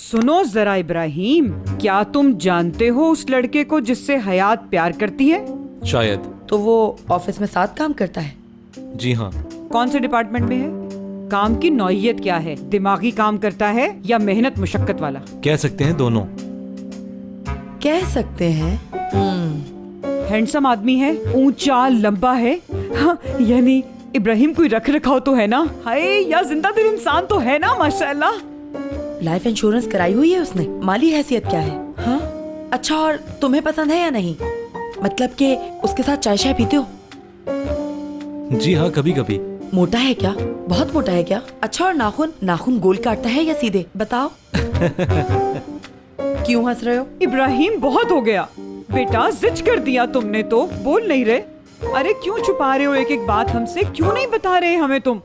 सुनो जरा इब्राहिम, क्या तुम जानते हो उस लड़के को जिससे हयात प्यार करती है? शायद। तो वो ऑफिस में साथ काम करता है? जी हाँ। कौन से डिपार्टमेंट में है? काम की नौइयत क्या है? दिमागी काम करता है या मेहनत मुशक्कत वाला? कह सकते हैं दोनों। कह सकते हैं। हैंडसम आदमी है, ऊंचा लंबा है, हाँ, यानी इब्राहिम कोई रख रखाव तो है ना? हाय, या जिंदा दिल इंसान तो है ना? माशाल्लाह। लाइफ इंश्योरेंस कराई हुई है उसने? माली हैसियत क्या है? हाँ, अच्छा, और तुम्हें पसंद है या नहीं? मतलब कि उसके साथ चाय शाय पीते हो? जी हाँ, कभी कभी। मोटा है क्या? बहुत मोटा है क्या? अच्छा, और नाखून गोल काटता है या सीधे? बताओ। क्यों हंस रहे हो? इब्राहिम, बहुत हो गया बेटा, जिद कर दिया तुमने तो। बोल नहीं रहे? अरे क्यों छुपा रहे हो एक एक बात हमसे? क्यों नहीं बता रहे हमें तुम?